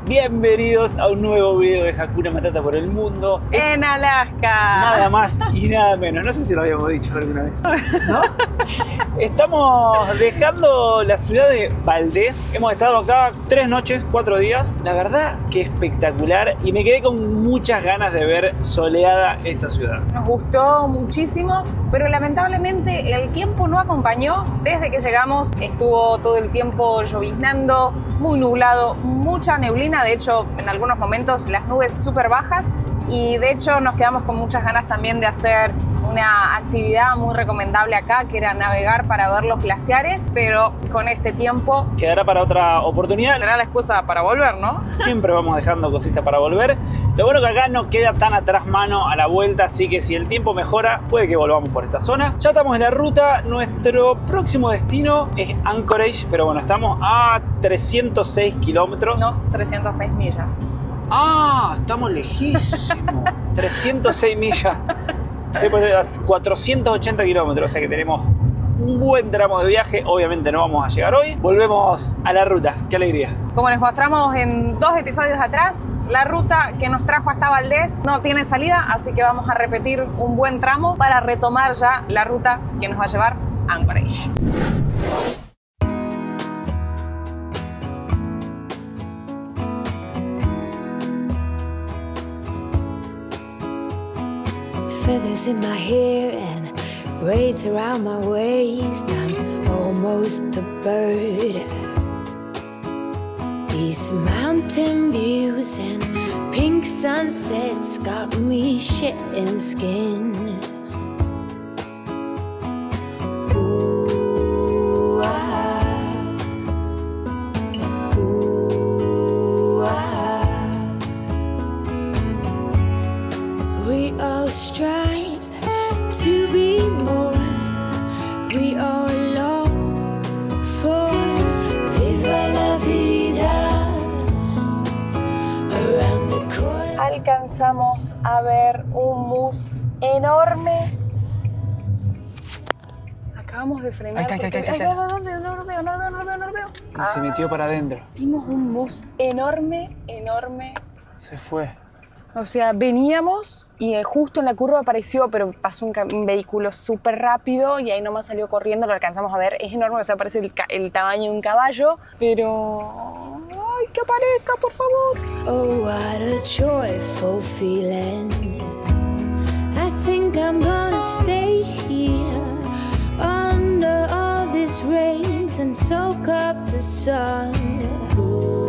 Bienvenidos a un nuevo video de Hakuna Matata por el mundo. En Alaska. Nada más y nada menos. No sé si lo habíamos dicho alguna vez, ¿no? Estamos dejando la ciudad de Valdés. Hemos estado acá 3 noches, 4 días. La verdad que espectacular. Y me quedé con muchas ganas de ver soleada esta ciudad. Nos gustó muchísimo, pero lamentablemente el tiempo no acompañó. Desde que llegamos estuvo todo el tiempo lloviznando, muy nublado, mucha neblina. De hecho, en algunos momentos las nubes súper bajas. Y de hecho nos quedamos con muchas ganas también de hacer una actividad muy recomendable acá, que era navegar para ver los glaciares, pero con este tiempo quedará para otra oportunidad. Tendrá la excusa para volver, ¿no? Siempre vamos dejando cositas para volver. Lo bueno que acá no queda tan atrás mano a la vuelta, así que si el tiempo mejora, puede que volvamos por esta zona. Ya estamos en la ruta. Nuestro próximo destino es Anchorage, pero bueno, estamos a 306 kilómetros. No, 306 millas. Ah, estamos lejísimos. 306 millas. 480 kilómetros, o sea que tenemos un buen tramo de viaje. Obviamente no vamos a llegar hoy. Volvemos a la ruta. ¡Qué alegría! Como les mostramos en 2 episodios atrás, la ruta que nos trajo hasta Valdés no tiene salida, así que vamos a repetir un buen tramo para retomar ya la ruta que nos va a llevar a Anchorage. Feathers in my hair and braids around my waist. I'm almost a bird. These mountain views and pink sunsets got me shedding skin. Ooh, we all strive to be more. We all long for viva la vida. Around the corner. Alcanzamos a ver un mus enorme. Acabamos de frenar. Ahí está. ¿Dónde? No lo veo. Se metió para adentro. Vimos un mus enorme. Se fue. O sea, veníamos y justo en la curva apareció, pero pasó un vehículo súper rápido y ahí nomás salió corriendo, lo alcanzamos a ver. Es enorme, o sea, parece el tamaño de un caballo, pero... ¡Ay, que aparezca, por favor! Oh, what a joyful feeling. I think I'm gonna stay here under all these rays and soak up the sun. Ooh,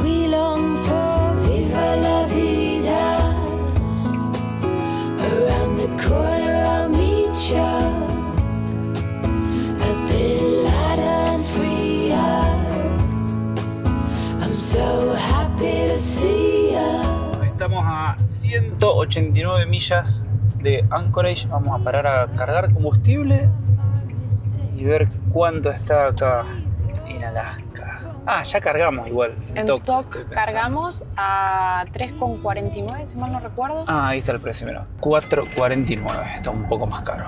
we long for viva la vida. Around the corner I'll meet ya, a bit lighter and freer. I'm so happy to see ya. Estamos a 189 millas de Anchorage. Vamos a parar a cargar combustible y ver cuánto está acá en Alaska. Ah, ya cargamos igual. En TOC cargamos a 3,49, si mal no recuerdo. Ah, ahí está el precio, mira. 4,49. Está un poco más caro.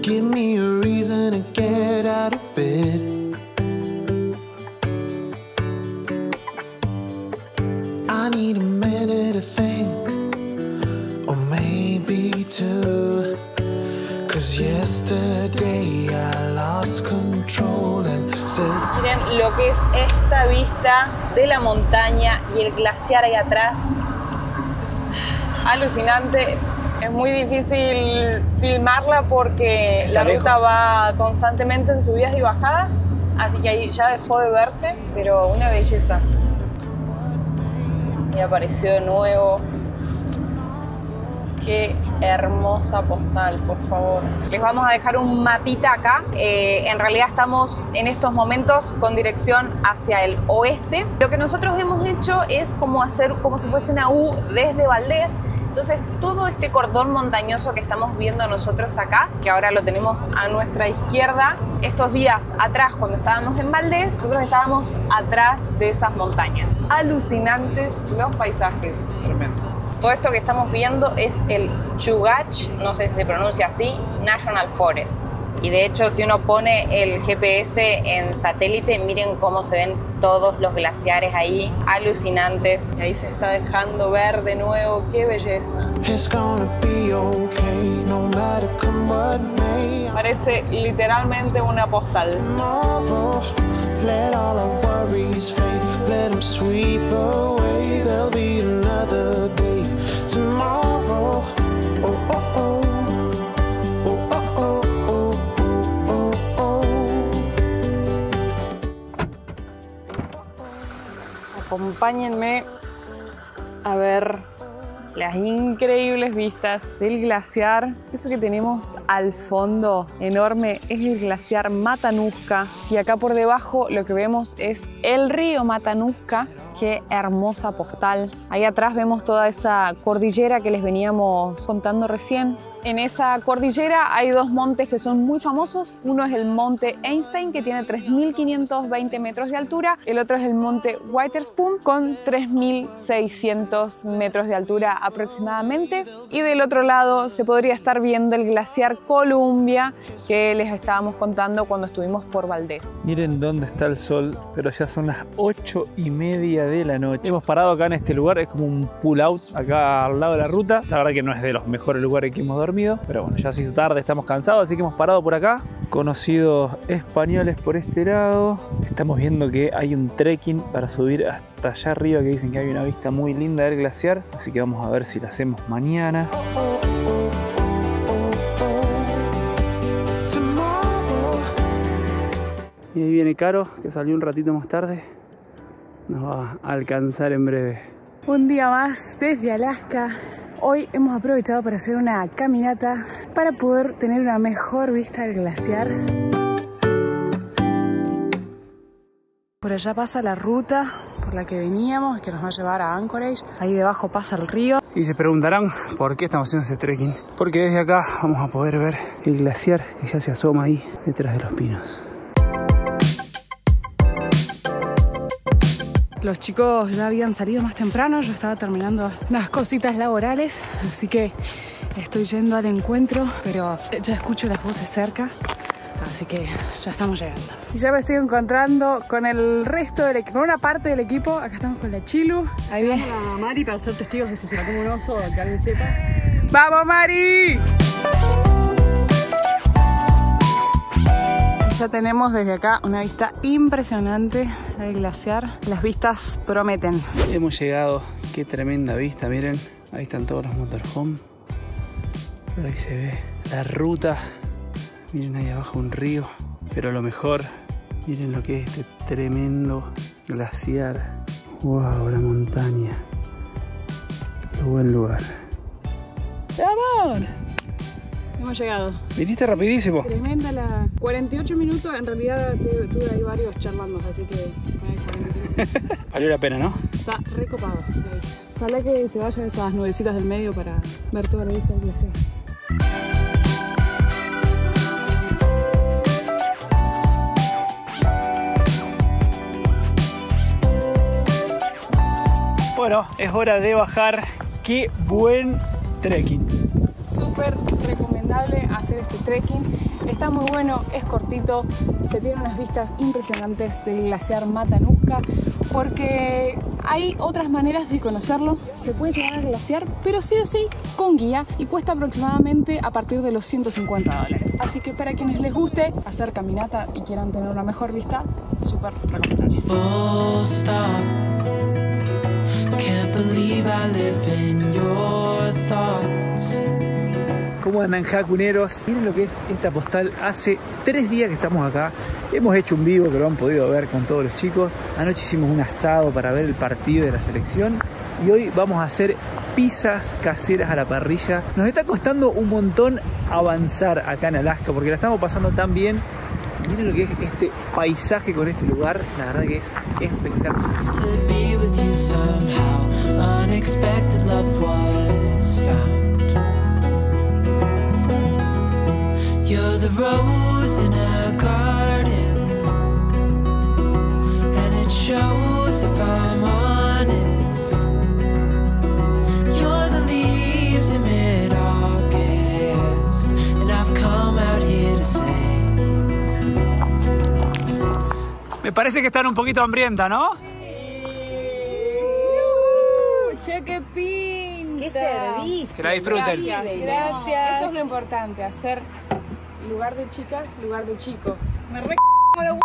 Give me a reason to get out of bed. I need a minute to think, or maybe 2. 'Cause yesterday I lost control and said. Miren lo que es esta vista de la montaña y el glaciar ahí atrás. Alucinante. Es muy difícil filmarla porque la ruta va constantemente en subidas y bajadas, así que ahí ya dejó de verse, pero una belleza. Y apareció de nuevo. Qué hermosa postal, por favor. Les vamos a dejar un mapita acá. En realidad estamos en estos momentos con dirección hacia el oeste. Lo que nosotros hemos hecho es como hacer como si fuese una U desde Valdés. Entonces todo este cordón montañoso que estamos viendo nosotros acá, que ahora lo tenemos a nuestra izquierda, estos días atrás cuando estábamos en Valdés, nosotros estábamos atrás de esas montañas. Alucinantes los paisajes. Tremendo. Todo esto que estamos viendo es el Chugach, no sé si se pronuncia así, National Forest. Y de hecho, si uno pone el GPS en satélite, miren cómo se ven todos los glaciares ahí, alucinantes. Y ahí se está dejando ver de nuevo, qué belleza. It's gonna be okay, no matter come what may. Parece literalmente una postal. Tomorrow, let all our worries fade, let them sweep away. There'll be another day tomorrow. Oh, oh, oh. Oh, oh, oh, oh, oh, oh, oh. Acompáñenme a ver las increíbles vistas del glaciar. Eso que tenemos al fondo enorme es el glaciar Matanuska, y acá por debajo lo que vemos es el río Matanuska. Qué hermosa postal. Ahí atrás vemos toda esa cordillera que les veníamos contando recién. En esa cordillera hay dos montes que son muy famosos. Uno es el monte Einstein, que tiene 3.520 metros de altura. El otro es el monte Witherspoon, con 3.600 metros de altura aproximadamente. Y del otro lado se podría estar viendo el glaciar Columbia, que les estábamos contando cuando estuvimos por Valdés. Miren dónde está el sol, pero ya son las 8:30 de la noche. Hemos parado acá en este lugar, es como un pull out acá al lado de la ruta. La verdad que no es de los mejores lugares que hemos dormido, pero bueno, ya se hizo tarde, estamos cansados, así que hemos parado por acá. Conocidos españoles por este lado. Estamos viendo que hay un trekking para subir hasta allá arriba, que dicen que hay una vista muy linda del glaciar, así que vamos a ver si la hacemos mañana. Y ahí viene Caro, que salió un ratito más tarde. Nos va a alcanzar en breve. Un día más desde Alaska. Hoy hemos aprovechado para hacer una caminata para poder tener una mejor vista del glaciar. Por allá pasa la ruta por la que veníamos, que nos va a llevar a Anchorage. Ahí debajo pasa el río. Y se preguntarán por qué estamos haciendo este trekking. Porque desde acá vamos a poder ver el glaciar que ya se asoma ahí detrás de los pinos. Los chicos ya habían salido más temprano, yo estaba terminando unas cositas laborales, así que estoy yendo al encuentro, pero ya escucho las voces cerca, así que ya estamos llegando. Y ya me estoy encontrando con el resto del equipo, con una parte del equipo. Acá estamos con la Chilu. Ahí viene a Mari para ser testigos de si se la come un oso o que alguien sepa. ¡Vamos, Mari! Ya tenemos desde acá una vista impresionante del glaciar. Las vistas prometen. Hemos llegado, qué tremenda vista, miren. Ahí están todos los motorhomes. Por ahí se ve la ruta. Miren ahí abajo un río. Pero lo mejor, miren lo que es este tremendo glaciar. Wow, la montaña. Qué buen lugar. ¡Vamos! Hemos llegado. Viniste rapidísimo. Tremenda la... 48 minutos, en realidad tuve ahí varios charlando, así que... Valió la pena, ¿no? Está recopado la vista. Ojalá que se vayan esas nubecitas del medio para ver toda la vista del glaciar. Bueno, es hora de bajar. Qué buen trekking. Súper recomendable hacer este trekking. Está muy bueno, es cortito, se tiene unas vistas impresionantes del glaciar Matanuska, porque hay otras maneras de conocerlo. Se puede llegar al glaciar, pero sí o sí con guía, y cuesta aproximadamente a partir de los $150. Así que para quienes les guste hacer caminata y quieran tener una mejor vista, súper recomendable. Full stop. Can't believe I live in your thoughts. ¿Cómo andan, jacuneros? Miren lo que es esta postal. Hace 3 días que estamos acá. Hemos hecho un vivo que lo han podido ver con todos los chicos. Anoche hicimos un asado para ver el partido de la selección. Y hoy vamos a hacer pizzas caseras a la parrilla. Nos está costando un montón avanzar acá en Alaska porque la estamos pasando tan bien. Miren lo que es este paisaje con este lugar. La verdad que es espectacular. To be with you somehow, unexpected love was. is found. You're the rose in a garden, and it shows if I'm honest. You're the leaves in mid-August, and I've come out here to say. Me parece que están un poquito hambrienta, ¿no? ¡Che, qué pinta! ¡Qué servicio! Que la disfruten. Gracias. Eso es lo importante, hacer lugar de chicas, lugar de chicos. Me re los huevos.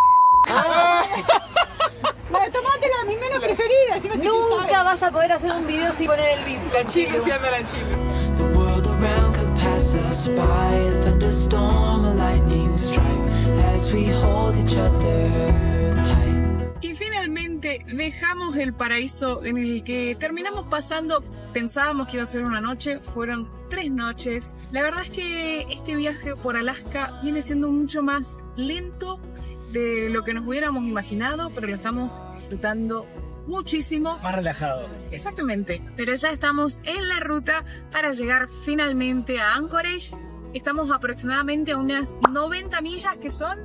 Tomátela, mi menos preferida. Nunca vas a poder hacer un video sin poner el VIP. La chica siendo la chica. The world around could pass us by, a thunderstorm, a lightning strike, as we hold each other tight. Y finalmente dejamos el paraíso en el que terminamos pasando. Pensábamos que iba a ser una noche, fueron 3 noches. La verdad es que este viaje por Alaska viene siendo mucho más lento de lo que nos hubiéramos imaginado, pero lo estamos disfrutando muchísimo. Más relajado. Exactamente, pero ya estamos en la ruta para llegar finalmente a Anchorage. Estamos aproximadamente a unas 90 millas, que son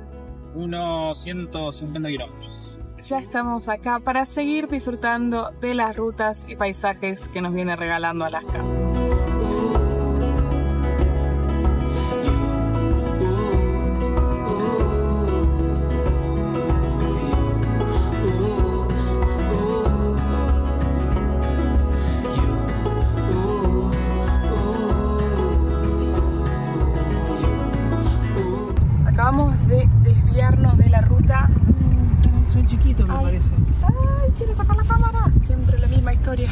Unos 150 kilómetros. ya estamos acá para seguir disfrutando de las rutas y paisajes que nos viene regalando Alaska. Acabamos de desviarnos de la ruta. Son chiquitos, me parece. Ay, quiero sacar la cámara. Siempre la misma historia.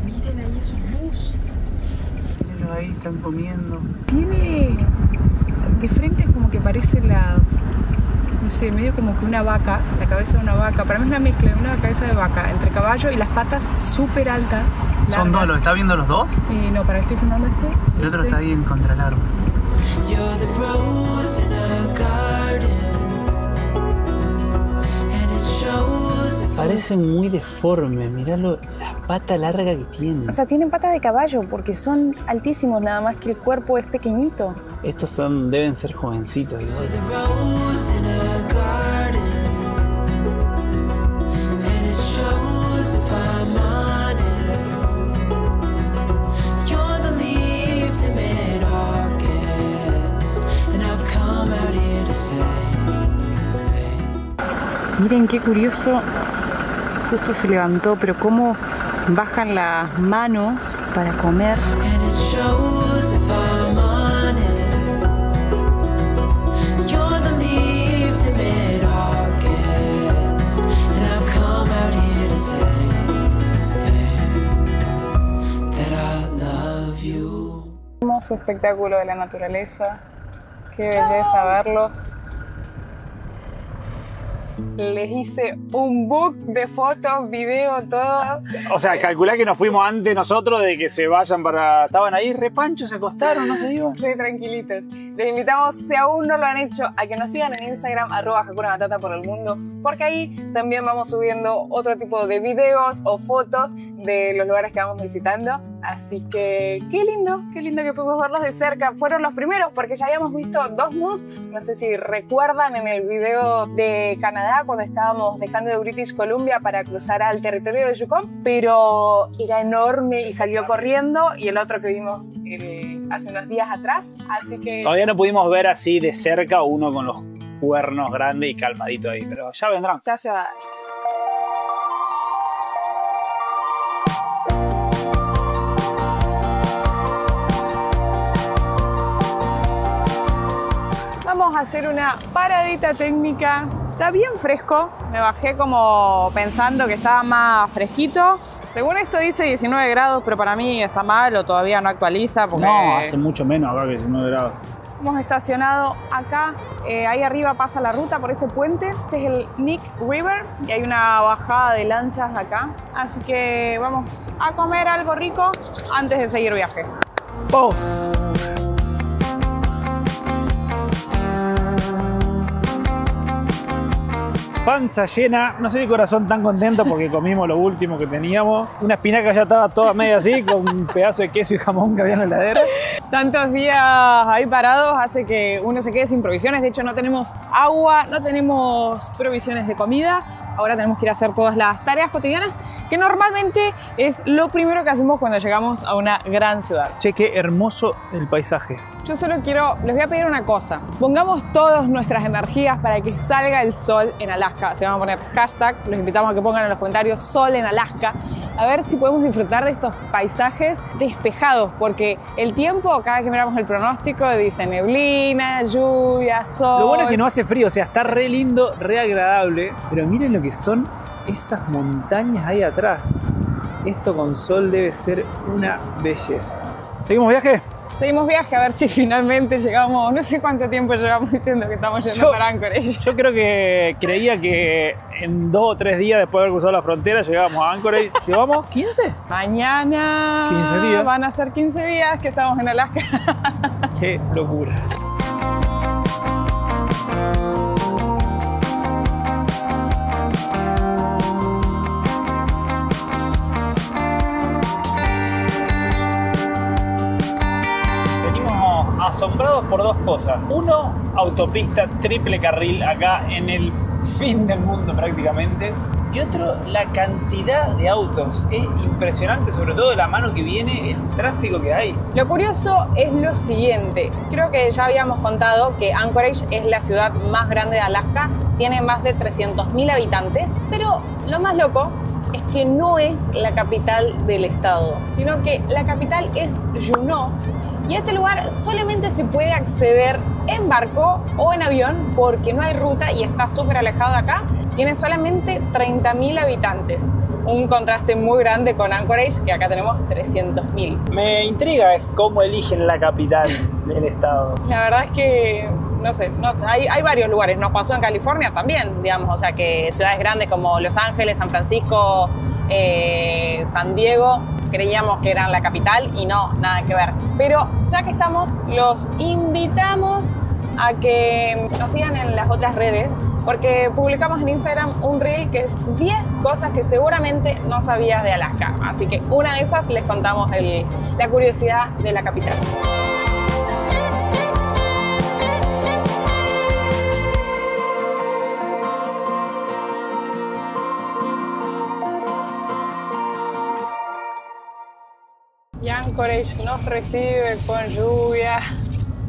Miren ahí esos bus. Mírenlo ahí, están comiendo. Tiene de frente, es como que parece la, no sé, medio como que una vaca, la cabeza de una vaca. Para mí es una mezcla de una cabeza de vaca entre caballo y las patas súper altas. Son dos, ¿los está viendo los dos? No, para que estoy filmando este. El otro está ahí en contra el árbol. You're the rose in a garden, and it shows if Parecen muy deformes, miralo, la pata larga que tienen. O sea, tienen patas de caballo porque son altísimos, nada más que el cuerpo es pequeñito. Estos deben ser jovencitos igual. the rose in a garden, and it shows if I'm honest. You're the leaves in mid-August, and I've come out here to say. Miren qué curioso, justo se levantó, pero cómo bajan las manos para comer. And it shows if I'm honest. You're the leaves in mid-August, and I've come out here to say that I love you. Hermoso espectáculo de la naturaleza, qué belleza verlos. Les hice un book de fotos, video, todo. O sea, calculá que nos fuimos antes nosotros de que se vayan para... Estaban ahí repanchos, se acostaron, no se iban. Re tranquilitos. Les invitamos, si aún no lo han hecho, a que nos sigan en Instagram, @HakuraMatata por el mundo, porque ahí también vamos subiendo otro tipo de videos o fotos de los lugares que vamos visitando. Así que qué lindo que pudimos verlos de cerca. Fueron los primeros porque ya habíamos visto 2 moose. No sé si recuerdan en el video de Canadá cuando estábamos dejando de British Columbia para cruzar al territorio de Yukon, pero era enorme y salió corriendo, y el otro que vimos hace unos días atrás. Así que Todavía no pudimos ver así de cerca uno con los cuernos grandes y calmadito ahí, pero ya vendrán. ya se va a dar. Vamos a hacer una paradita técnica. Está bien fresco. Me bajé como pensando que estaba más fresquito. Según esto dice 19 grados, pero para mí está mal o todavía no actualiza. Porque No, hace mucho menos acá que 19 grados. hemos estacionado acá. Ahí arriba pasa la ruta por ese puente. Este es el Nick River y hay una bajada de lanchas acá. Así que vamos a comer algo rico antes de seguir viaje. ¡Pos! panza llena. No sé si corazón tan contento porque comimos lo último que teníamos. Una espinaca ya estaba toda media así, con un pedazo de queso y jamón que había en la heladera. Tantos días ahí parados hace que uno se quede sin provisiones. De hecho, no tenemos agua, no tenemos provisiones de comida. Ahora tenemos que ir a hacer todas las tareas cotidianas, que normalmente es lo primero que hacemos cuando llegamos a una gran ciudad. Che, qué hermoso el paisaje. Yo solo les voy a pedir una cosa. Pongamos todas nuestras energías para que salga el sol en Alaska. Se van a poner hashtag, los invitamos a que pongan en los comentarios sol en Alaska. A ver si podemos disfrutar de estos paisajes despejados, porque el tiempo, cada vez que miramos el pronóstico, dice neblina, lluvia, sol. Lo bueno es que no hace frío, o sea, está re lindo, re agradable. Pero miren lo que son esas montañas ahí atrás. Esto con sol debe ser una belleza. ¿Seguimos viaje? Seguimos viaje a ver si finalmente llegamos. No sé cuánto tiempo llevamos diciendo que estamos yendo para Anchorage. Yo creo que creía que en 2 o 3 días después de haber cruzado la frontera llegábamos a Anchorage. ¿Llevamos 15? Mañana 15 días. Van a ser 15 días que estamos en Alaska. Qué locura. Asombrados por 2 cosas. Uno, autopista triple carril acá en el fin del mundo prácticamente. Y otro, la cantidad de autos. Es impresionante, sobre todo de la mano que viene, el tráfico que hay. Lo curioso es lo siguiente. Creo que ya habíamos contado que Anchorage es la ciudad más grande de Alaska. Tiene más de 300.000 habitantes. Pero lo más loco es que no es la capital del estado, sino que la capital es Juneau. Y a este lugar solamente se puede acceder en barco o en avión porque no hay ruta y está súper alejado de acá. Tiene solamente 30.000 habitantes. Un contraste muy grande con Anchorage, que acá tenemos 300.000. Me intriga cómo eligen la capital del estado. La verdad es que, no sé, hay varios lugares. Nos pasó en California también, digamos. O sea que ciudades grandes como Los Ángeles, San Francisco, San Diego, creíamos que eran la capital y no, nada que ver. Pero ya que estamos, los invitamos a que nos sigan en las otras redes, porque publicamos en Instagram un reel que es 10 cosas que seguramente no sabías de Alaska. Así que una de esas les contamos la curiosidad de la capital. Y Anchorage nos recibe con lluvia.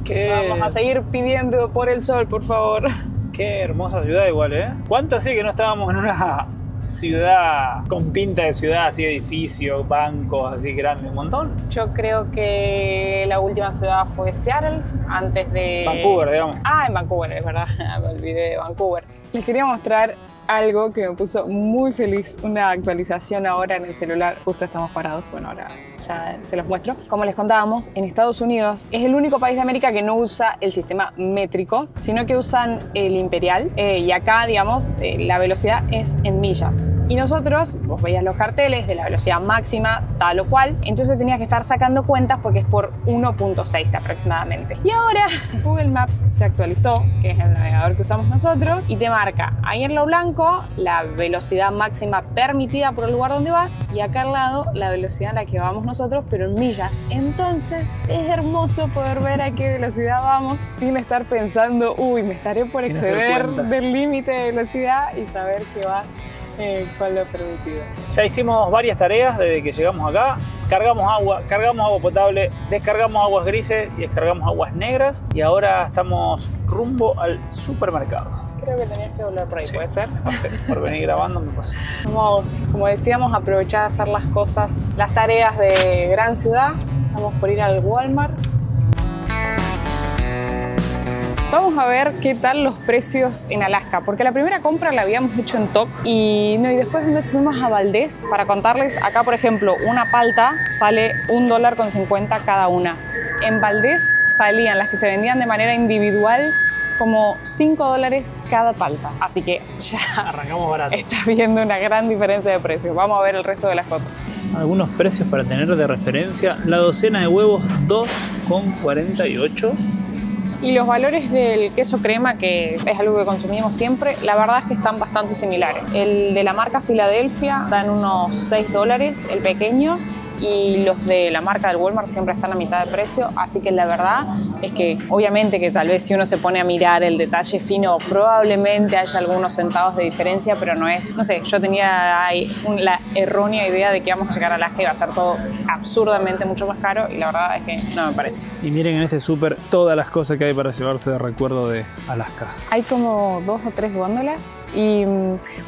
Vamos a seguir pidiendo por el sol, por favor. Qué hermosa ciudad igual, ¿eh? ¿Cuánto hacía que no estábamos en una ciudad con pinta de ciudad, así edificios, bancos, así grandes? Un montón. Yo creo que la última ciudad fue Seattle, antes de... Vancouver, digamos. Ah, en Vancouver, es verdad. Me olvidé de Vancouver. Les quería mostrar algo que me puso muy feliz, una actualización ahora en el celular. Justo estamos parados, bueno, ahora ya se los muestro. Como les contábamos, en Estados Unidos es el único país de América que no usa el sistema métrico, sino que usan el imperial. Y acá, digamos, la velocidad es en millas. Y nosotros, vos veías los carteles de la velocidad máxima, tal o cual, entonces tenías que estar sacando cuentas porque es por 1.6 aproximadamente. Y ahora Google Maps se actualizó, que es el navegador que usamos nosotros, y te marca ahí en lo blanco la velocidad máxima permitida por el lugar donde vas, y acá al lado la velocidad a la que vamos nosotros, pero en millas. Entonces es hermoso poder ver a qué velocidad vamos sin estar pensando, uy, me estaré por exceder del límite de velocidad, y saber que vas con lo permitido. Ya hicimos varias tareas desde que llegamos acá. Cargamos agua potable, descargamos aguas grises y descargamos aguas negras, y ahora estamos rumbo al supermercado. Creo que tenías que volver por ahí, sí. ¿Puede ser? Me pasé, por venir grabando me pasé. Vamos, como decíamos, a aprovechar a hacer las cosas, las tareas de gran ciudad. Estamos por ir al Walmart. Vamos a ver qué tal los precios en Alaska, porque la primera compra la habíamos hecho en Tok y después nos fuimos a Valdez para contarles. Acá, por ejemplo, una palta sale $1.50 cada una. En Valdez salían las que se vendían de manera individual como $5 cada palta. Así que ya arrancamos barato. Estás viendo una gran diferencia de precios. Vamos a ver el resto de las cosas. Algunos precios para tener de referencia. La docena de huevos, $2.48. Y los valores del queso crema, que es algo que consumimos siempre, la verdad es que están bastante similares. El de la marca Philadelphia está en unos $6, el pequeño, y los de la marca del Walmart siempre están a mitad de precio, así que la verdad es que obviamente que tal vez si uno se pone a mirar el detalle fino probablemente haya algunos centavos de diferencia, pero no es, no sé, yo tenía ahí la errónea idea de que íbamos a llegar a Alaska y iba a ser todo absurdamente mucho más caro, y la verdad es que no me parece. Y miren en este súper todas las cosas que hay para llevarse de recuerdo de Alaska. Hay como 2 o 3 góndolas y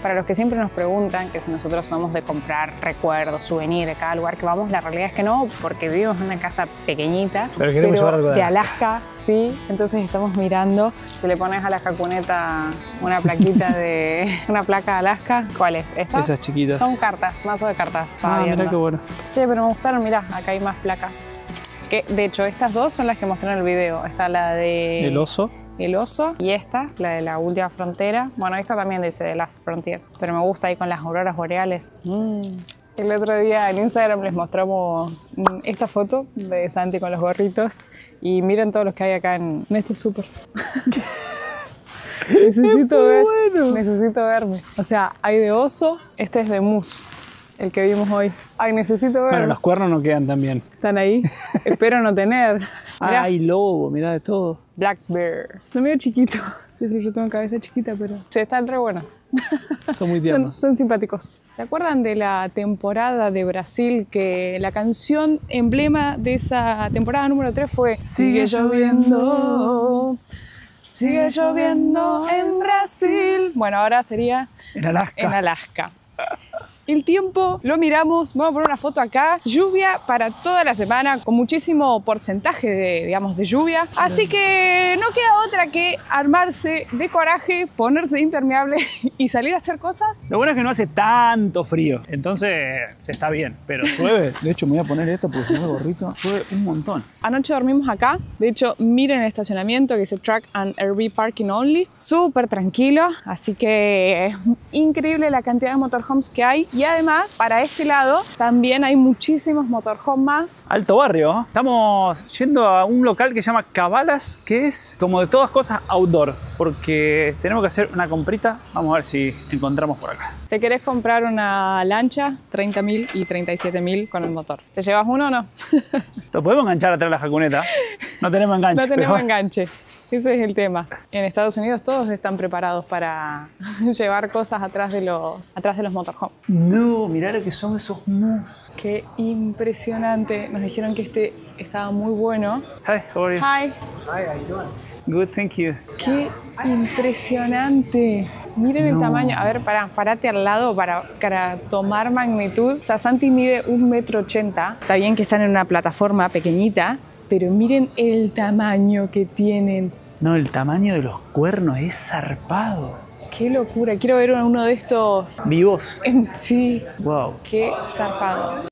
para los que siempre nos preguntan que si nosotros somos de comprar recuerdos, souvenirs de cada lugar que vamos, la realidad es que no, porque vivimos en una casa pequeñita, pero queremos llevar algo de Alaska, sí, entonces estamos mirando, si le pones a la cacuneta una plaquita de una placa de Alaska, ¿cuál es? ¿Esta? Esas chiquitas. Son cartas, mazo de cartas. Ah, mira qué bueno. Che, pero me gustaron, mirá, acá hay más placas. Que de hecho estas dos son las que mostré en el video. Está la de el oso. El oso y esta, la de la última frontera. Bueno, esta también dice The Last Frontier, pero me gusta ahí con las auroras boreales. El otro día en Instagram les mostramos esta foto de Santi con los gorritos y miren todos los que hay acá en este súper. Necesito verme. O sea, hay de oso, este es de mus, el que vimos hoy. Ay, necesito verme. Bueno, los cuernos no quedan tan bien. Están ahí. Espero no tener. Mirá. Hay lobo, mirá de todo. Black bear. Son medio chiquitos. Yo tengo cabeza chiquita, pero sí, están re buenos. Son muy tiernos. Son simpáticos. ¿Se acuerdan de la temporada de Brasil que la canción emblema de esa temporada número 3 fue Sigue lloviendo, sigue lloviendo en Brasil? Bueno, ahora sería en Alaska. En Alaska. El tiempo, lo miramos, vamos a poner una foto acá, lluvia para toda la semana, con muchísimo porcentaje de lluvia, así que no queda otra que armarse de coraje, ponerse impermeable y salir a hacer cosas. Lo bueno es que no hace tanto frío, entonces se está bien, pero llueve. De hecho me voy a poner esto porque si no el gorrito llueve un montón. Anoche dormimos acá, de hecho miren el estacionamiento que dice Truck and RV Parking Only, súper tranquilo, así que es increíble la cantidad de motorhomes que hay. Y además, para este lado, también hay muchísimos motorhomes más. Alto barrio. Estamos yendo a un local que se llama Cabalas, que es como de todas cosas outdoor, porque tenemos que hacer una comprita. Vamos a ver si encontramos por acá. ¿Te querés comprar una lancha? 30.000 y 37.000 con el motor. ¿Te llevas uno o no? Lo podemos enganchar atrás de la jacuneta. No tenemos enganche. No tenemos enganche. Ese es el tema. En Estados Unidos todos están preparados para llevar cosas atrás de los motorhomes. No, mirá lo que son esos mus. Qué impresionante. Nos dijeron que este estaba muy bueno. Hi, how are you? Hi. Hi, how you doing? Good, thank you. Qué impresionante. Miren el tamaño. A ver, parate al lado para tomar magnitud. O sea, Santi mide 1,80 m. Está bien que están en una plataforma pequeñita, pero miren el tamaño que tienen. No, el tamaño de los cuernos es zarpado. Qué locura. Quiero ver uno de estos. ¿Vivos? Sí. Wow. Qué zarpado.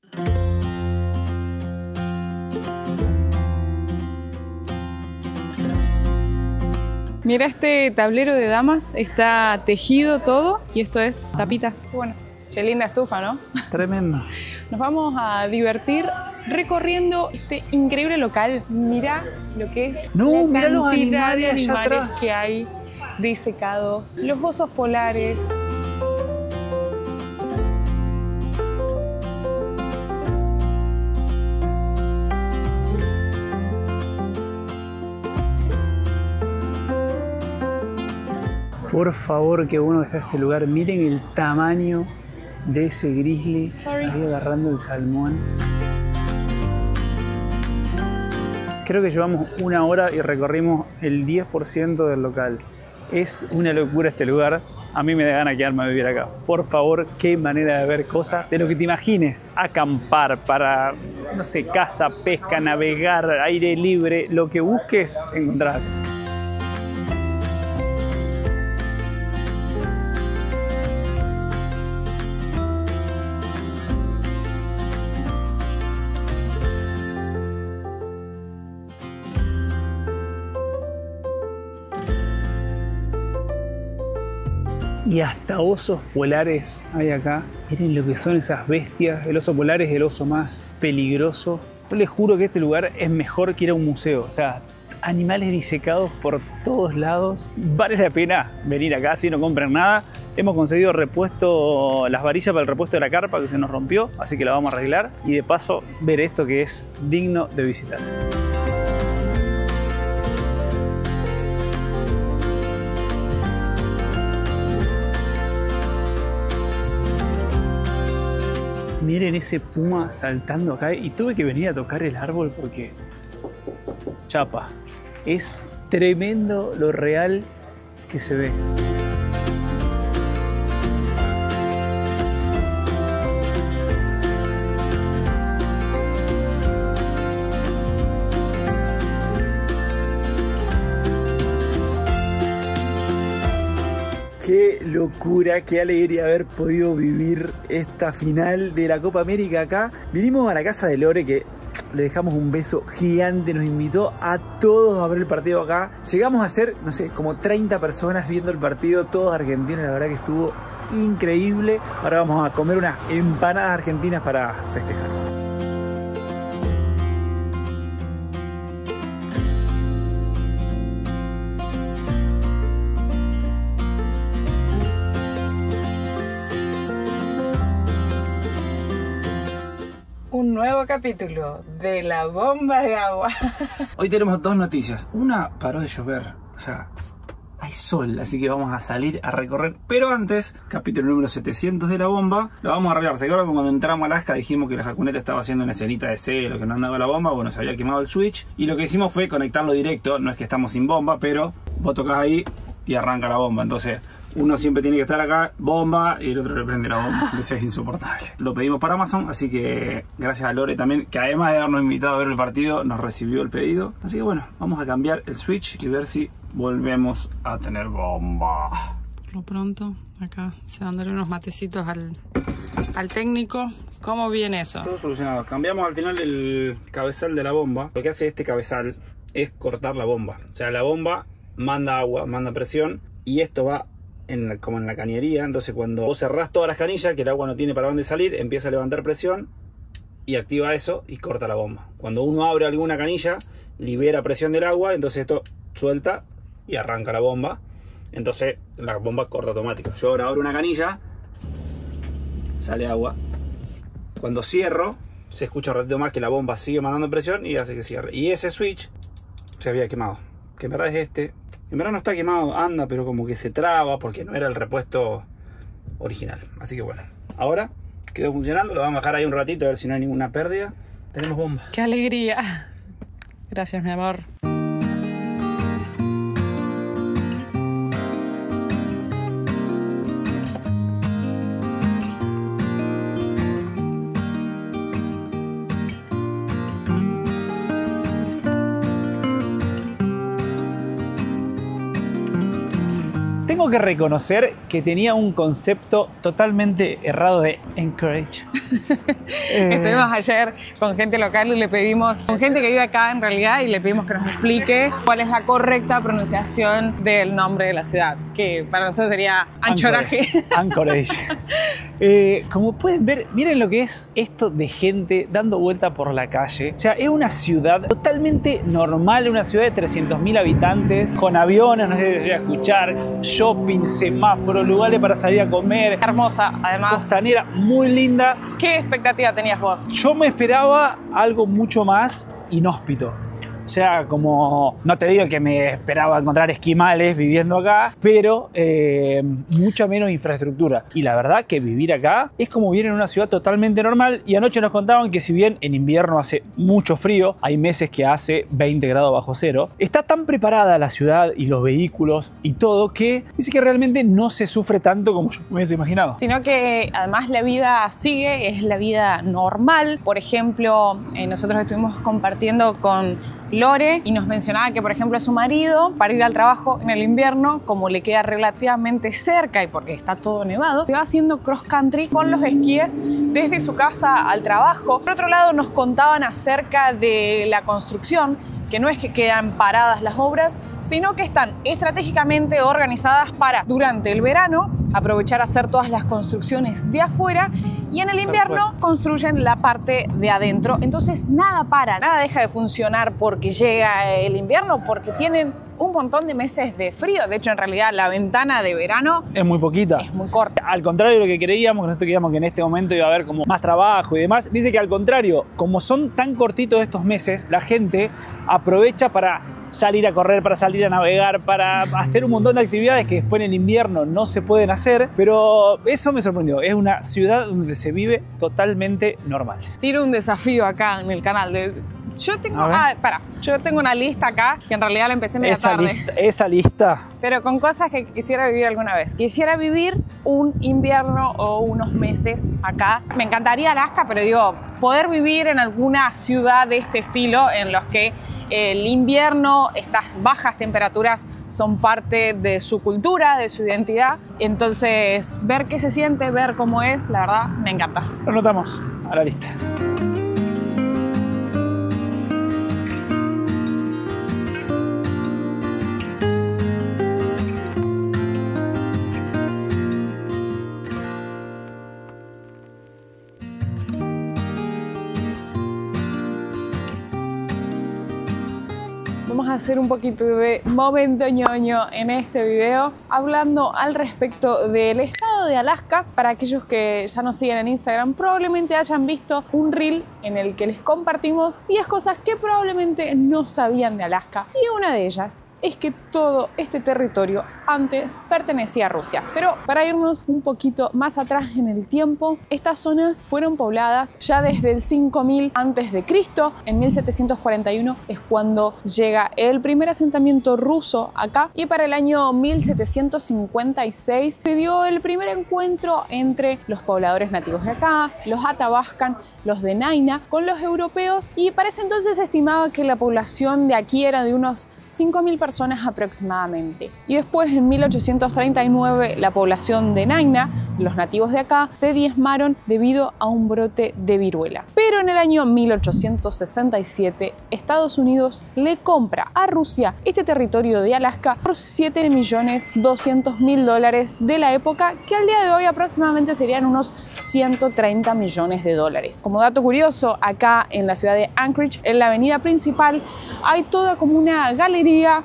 Mira este tablero de damas. Está tejido todo. Y esto es tapitas. Bueno, qué linda estufa, ¿no? Tremendo. Nos vamos a divertir recorriendo este increíble local. Mira lo que es mira los cantidad de animales allá animales atrás que hay disecados, los osos polares. Por favor, qué bueno que está este lugar. Miren el tamaño de ese grizzly ahí agarrando el salmón. Creo que llevamos 1 hora y recorrimos el 10% del local. Es una locura este lugar. A mí me da ganas de quedarme a vivir acá. Por favor, qué manera de ver cosas de lo que te imagines. Acampar para, no sé, caza, pesca, navegar, aire libre. Lo que busques, encontrar. Y hasta osos polares hay acá. Miren lo que son esas bestias. El oso polar es el oso más peligroso. Yo les juro que este lugar es mejor que ir a un museo. O sea, animales disecados por todos lados. Vale la pena venir acá si no compran nada. Hemos conseguido repuesto, las varillas para el repuesto de la carpa que se nos rompió, así que la vamos a arreglar y de paso ver esto que es digno de visitar. Miren ese puma saltando acá y tuve que venir a tocar el árbol porque chapa, es tremendo lo real que se ve. Qué locura, qué alegría haber podido vivir esta final de la Copa América acá. Vinimos a la casa de Lore, que le dejamos un beso gigante, nos invitó a todos a ver el partido acá. Llegamos a ser, no sé, como 30 personas viendo el partido, todos argentinos, la verdad que estuvo increíble. Ahora vamos a comer unas empanadas argentinas para festejar. Un nuevo capítulo de la bomba de agua. Hoy tenemos dos noticias. Una, paró de llover, o sea, hay sol, así que vamos a salir a recorrer. Pero antes, capítulo número 700 de la bomba, lo vamos a arreglar. ¿Se acuerdan cuando entramos a Alaska dijimos que la jacuneta estaba haciendo una escenita de celo, que no andaba la bomba? Bueno, se había quemado el switch y lo que hicimos fue conectarlo directo. No es que estamos sin bomba, pero vos tocás ahí y arranca la bomba. Entonces uno siempre tiene que estar acá, bomba, y el otro le prende la bomba. Eso es insoportable. Lo pedimos para Amazon, así que gracias a Lore también, que además de habernos invitado a ver el partido, nos recibió el pedido. Así que bueno, vamos a cambiar el switch y ver si volvemos a tener bomba. Por lo pronto, acá se van a dar unos matecitos al técnico. ¿Cómo viene eso? Todo solucionado. Cambiamos al final el cabezal de la bomba. Lo que hace este cabezal es cortar la bomba. O sea, la bomba manda agua, manda presión, y esto va como en la cañería. Entonces cuando vos cerrás todas las canillas, que el agua no tiene para dónde salir, empieza a levantar presión y activa eso y corta la bomba. Cuando uno abre alguna canilla, libera presión del agua, entonces esto suelta y arranca la bomba. Entonces la bomba corta automática. Yo ahora abro una canilla, sale agua. Cuando cierro, se escucha un ratito más que la bomba sigue mandando presión y hace que cierre. Y ese switch se había quemado, que en verdad es este. En verdad no está quemado, anda, pero como que se traba porque no era el repuesto original. Así que bueno, ahora quedó funcionando. Lo vamos a dejar ahí un ratito a ver si no hay ninguna pérdida. Tenemos bomba. ¡Qué alegría! Gracias, mi amor. Tengo que reconocer que tenía un concepto totalmente errado de encourage. Estuvimos ayer con gente local y le pedimos, con gente que vive acá en realidad, y le pedimos que nos explique cuál es la correcta pronunciación del nombre de la ciudad, que para nosotros sería Anchorage. Anchorage. Como pueden ver, miren lo que es esto de gente dando vuelta por la calle. O sea, es una ciudad totalmente normal, una ciudad de 300.000 habitantes, con aviones, no sé si se llega a escuchar, shopping, semáforo, lugares para salir a comer. Hermosa, además. Costanera, muy linda. ¿Qué expectativa tenías vos? Yo me esperaba algo mucho más inhóspito. O sea, como, no te digo que me esperaba encontrar esquimales viviendo acá, pero mucha menos infraestructura. Y la verdad que vivir acá es como vivir en una ciudad totalmente normal. Y anoche nos contaban que si bien en invierno hace mucho frío, hay meses que hace 20 grados bajo cero, está tan preparada la ciudad y los vehículos y todo que dice que realmente no se sufre tanto como yo me hubiese imaginado. Sino que además la vida sigue, es la vida normal. Por ejemplo, nosotros estuvimos compartiendo con Lore y nos mencionaba que, por ejemplo, su marido, para ir al trabajo en el invierno, como le queda relativamente cerca y porque está todo nevado, se va haciendo cross country con los esquíes desde su casa al trabajo. Por otro lado, nos contaban acerca de la construcción, que no es que quedan paradas las obras, sino que están estratégicamente organizadas para, durante el verano, aprovechar a hacer todas las construcciones de afuera y en el invierno construyen la parte de adentro. Entonces nada para, nada deja de funcionar porque llega el invierno, porque tienen un montón de meses de frío. De hecho, en realidad, la ventana de verano es muy poquita. Es muy corta. Al contrario de lo que creíamos, que nosotros creíamos que en este momento iba a haber como más trabajo y demás, dice que al contrario, como son tan cortitos estos meses, la gente aprovecha para salir a correr, para salir a navegar, para hacer un montón de actividades que después en el invierno no se pueden hacer, pero eso me sorprendió. Es una ciudad donde se vive totalmente normal. Tiro un desafío acá en el canal yo tengo una lista acá que en realidad la empecé media tarde. Esa lista. Pero con cosas que quisiera vivir alguna vez. Quisiera vivir un invierno o unos meses acá. Me encantaría Alaska, pero digo, poder vivir en alguna ciudad de este estilo en los que el invierno, estas bajas temperaturas son parte de su cultura, de su identidad. Entonces, ver qué se siente, ver cómo es, la verdad, me encanta. Lo anotamos a la lista. Vamos a hacer un poquito de momento ñoño en este video, hablando al respecto del estado de Alaska. Para aquellos que ya nos siguen en Instagram, probablemente hayan visto un reel en el que les compartimos 10 cosas que probablemente no sabían de Alaska. Y una de ellas es que todo este territorio antes pertenecía a Rusia. Pero para irnos un poquito más atrás en el tiempo, estas zonas fueron pobladas ya desde el 5000 a.C. En 1741 es cuando llega el primer asentamiento ruso acá, y para el año 1756 se dio el primer encuentro entre los pobladores nativos de acá, los Athabascan, los de Naina, con los europeos, y para ese entonces se estimaba que la población de aquí era de unos 5.000 personas aproximadamente. Y después, en 1839, la población de Naina, los nativos de acá, se diezmaron debido a un brote de viruela. Pero en el año 1867, Estados Unidos le compra a Rusia este territorio de Alaska por $7.200.000 de la época, que al día de hoy aproximadamente serían unos $130 millones. Como dato curioso, acá en la ciudad de Anchorage, en la avenida principal, hay toda como una galería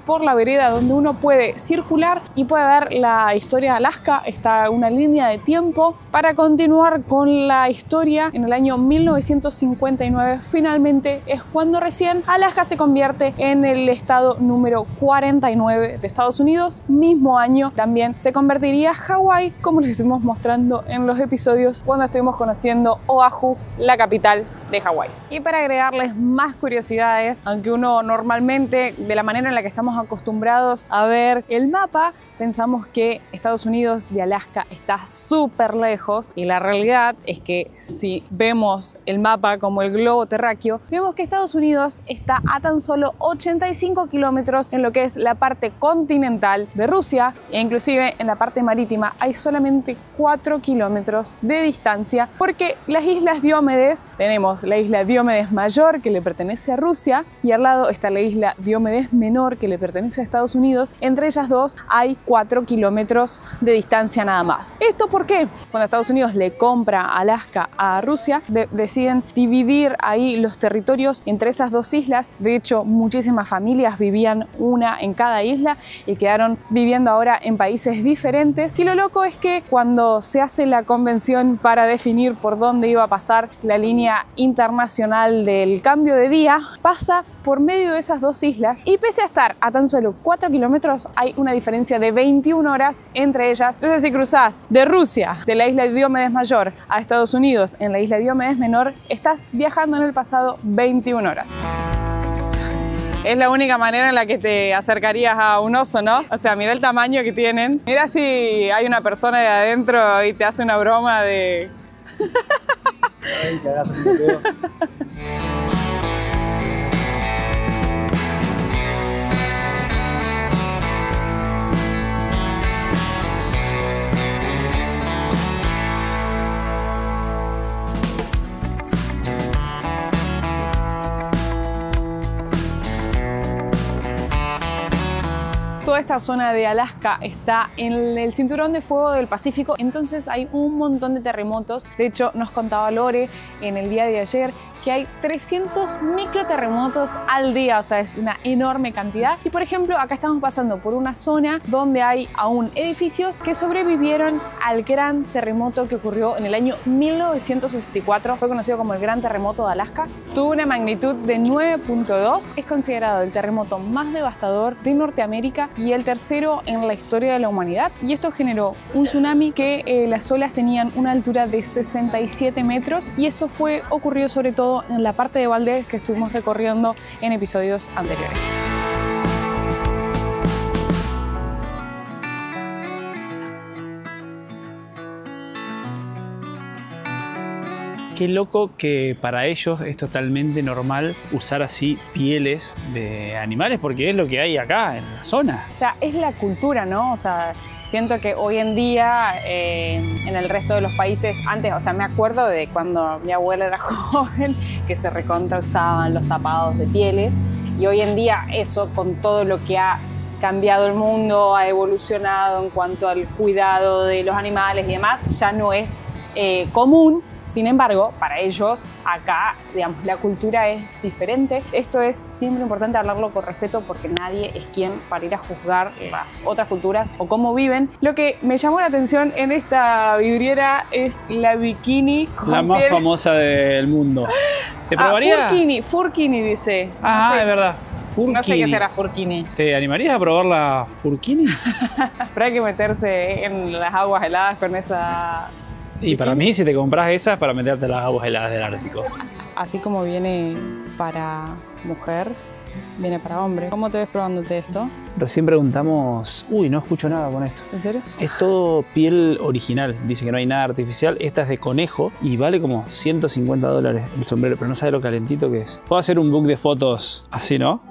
por la vereda donde uno puede circular y puede ver la historia de Alaska. Está una línea de tiempo para continuar con la historia. En el año 1959 finalmente es cuando recién Alaska se convierte en el estado número 49 de Estados Unidos. Mismo año también se convertiría Hawái, como les estuvimos mostrando en los episodios cuando estuvimos conociendo Oahu, la capital de Hawái. Y para agregarles más curiosidades, aunque uno normalmente, de la manera en la que estamos acostumbrados a ver el mapa, pensamos que Estados Unidos de Alaska está súper lejos, y la realidad es que si vemos el mapa como el globo terráqueo, vemos que Estados Unidos está a tan solo 85 kilómetros en lo que es la parte continental de Rusia, e inclusive en la parte marítima hay solamente 4 kilómetros de distancia, porque las islas Diomedes, tenemos la isla Diomedes Mayor, que le pertenece a Rusia, y al lado está la isla Diomedes Menor, que le pertenece a Estados Unidos. Entre ellas dos hay 4 kilómetros de distancia nada más. ¿Esto por qué? Cuando Estados Unidos le compra Alaska a Rusia, deciden dividir ahí los territorios entre esas dos islas. De hecho, muchísimas familias vivían una en cada isla y quedaron viviendo ahora en países diferentes. Y lo loco es que cuando se hace la convención para definir por dónde iba a pasar la línea internacional del cambio de día, pasa por medio de esas dos islas, y pese a estar a tan solo 4 kilómetros hay una diferencia de 21 horas entre ellas. Entonces, si cruzás de Rusia, de la isla Diomedes Mayor, a Estados Unidos en la isla Diomedes Menor, estás viajando en el pasado 21 horas. Es la única manera en la que te acercarías a un oso, ¿no? O sea, mira el tamaño que tienen. Mira si hay una persona de adentro y te hace una broma de... Ay, que hagas un video. toda esta zona de Alaska está en el cinturón de fuego del Pacífico, entonces hay un montón de terremotos. De hecho, nos contaba Lore en el día de ayer que hay 300 microterremotos al día, o sea, es una enorme cantidad. Y por ejemplo, acá estamos pasando por una zona donde hay aún edificios que sobrevivieron al gran terremoto que ocurrió en el año 1964. Fue conocido como el Gran Terremoto de Alaska. Tuvo una magnitud de 9.2. Es considerado el terremoto más devastador de Norteamérica y el tercero en la historia de la humanidad. Y esto generó un tsunami que las olas tenían una altura de 67 metros y eso ocurrió sobre todo en la parte de Valdés que estuvimos recorriendo en episodios anteriores. Qué loco que para ellos es totalmente normal usar así pieles de animales, porque es lo que hay acá en la zona. O sea, es la cultura, ¿no? O sea, siento que hoy en día en el resto de los países, antes, o sea, me acuerdo de cuando mi abuela era joven, que se recontra usaban los tapados de pieles, y hoy en día eso, con todo lo que ha cambiado el mundo, ha evolucionado en cuanto al cuidado de los animales y demás, ya no es común. Sin embargo, para ellos, acá, digamos, la cultura es diferente. Esto es siempre importante hablarlo con respeto porque nadie es quien para ir a juzgar las otras culturas o cómo viven. Lo que me llamó la atención en esta vidriera es la bikini. La más famosa del mundo. ¿Te probarías? Furkini dice. Ah, no sé, es verdad. Furkini. No sé qué será Furkini. ¿Te animarías a probar la Furkini? Pero hay que meterse en las aguas heladas con esa... Y para mí, si te compras esas, para meterte las aguas heladas del Ártico. Así como viene para mujer, viene para hombre. ¿Cómo te ves probándote esto? Recién preguntamos... Uy, no escucho nada con esto. ¿En serio? Es todo piel original. Dice que no hay nada artificial. Esta es de conejo y vale como $150 el sombrero, pero no sabe lo calentito que es. Puedo hacer un book de fotos así, ¿no?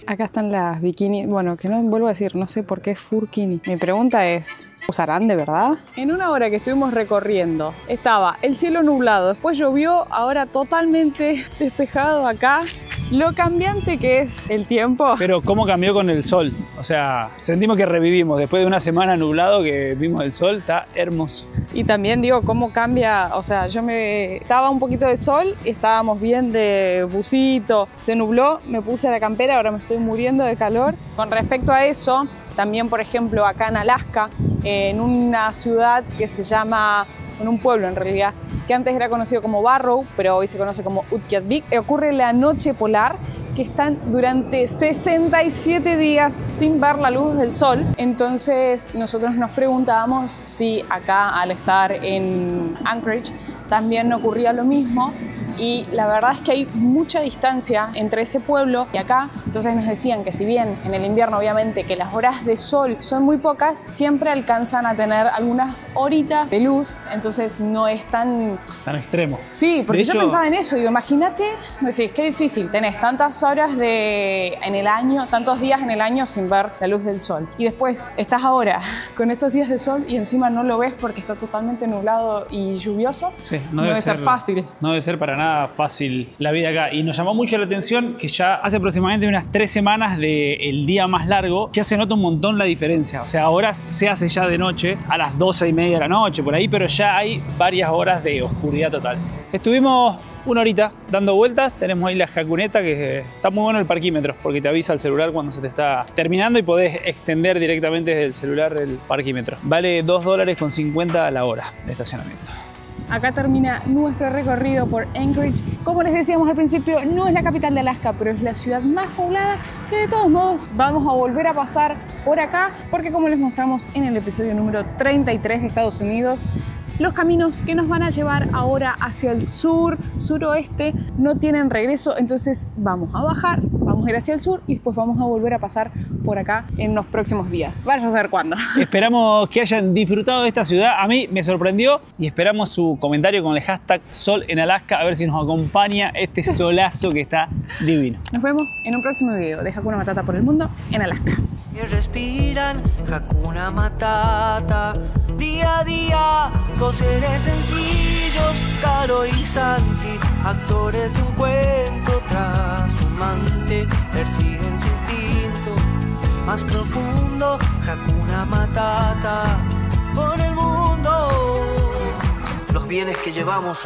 Acá están las bikinis. Bueno, que no vuelvo a decir, no sé por qué es Furkini. Mi pregunta es, ¿usarán de verdad? En una hora que estuvimos recorriendo, estaba el cielo nublado, después llovió, ahora totalmente despejado acá. Lo cambiante que es el tiempo. Pero ¿cómo cambió con el sol? O sea, sentimos que revivimos. Después de una semana nublado que vimos el sol, está hermoso. Y también digo, cómo cambia, o sea, estaba un poquito de sol, estábamos bien de busito, se nubló, me puse la campera, ahora me estoy muriendo de calor. Con respecto a eso, también por ejemplo acá en Alaska, en una ciudad que se llama, en un pueblo en realidad, que antes era conocido como Barrow, pero hoy se conoce como Utqiagvik, ocurre la noche polar, que están durante 67 días sin ver la luz del sol. Entonces nosotros nos preguntábamos si acá al estar en Anchorage también ocurría lo mismo. Y la verdad es que hay mucha distancia entre ese pueblo y acá. Entonces nos decían que si bien en el invierno obviamente que las horas de sol son muy pocas, siempre alcanzan a tener alguas horitas de luz. Entonces no es tan extremo. Sí, porque yo pensaba en eso. Digo, imagínate, decís, qué difícil. Tenés tantas horas en el año, tantos días en el año sin ver la luz del sol. Y después estás ahora con estos días de sol y encima no lo ves porque está totalmente nublado y lluvioso. Sí, no debe ser fácil. No debe ser para nada fácil la vida acá. Y nos llamó mucho la atención que ya hace aproximadamente unas 3 semanas del día más largo ya se nota un montón la diferencia. O sea, ahora se hace ya de noche, a las 12:30 de la noche por ahí, pero ya hay varias horas de oscuridad total. Estuvimos una horita dando vueltas. Tenemos ahí la jacuneta, que está muy bueno el parquímetro porque te avisa el celular cuando se te está terminando y podés extender directamente desde el celular el parquímetro. Vale $2.50 la hora de estacionamiento. Acá termina nuestro recorrido por Anchorage. Como les decíamos al principio, no es la capital de Alaska, pero es la ciudad más poblada, que de todos modos vamos a volver a pasar por acá, porque como les mostramos en el episodio número 33 de Estados Unidos, los caminos que nos van a llevar ahora hacia el sur, suroeste, no tienen regreso, entonces vamos a bajar, vamos a ir hacia el sur y después vamos a volver a pasar por acá en los próximos días. Vaya a saber cuándo. Esperamos que hayan disfrutado de esta ciudad. A mí me sorprendió y esperamos su comentario con el hashtag Sol en Alaska, a ver si nos acompaña este solazo que está divino. Nos vemos en un próximo video de Hakuna Matata por el mundo en Alaska. Que respiran Hakuna Matata. Día a día, dos seres sencillos, Caro y Santi, actores de un cuento trashumante, persiguen su instinto más profundo, Hakuna Matata, por el mundo. Los bienes que llevamos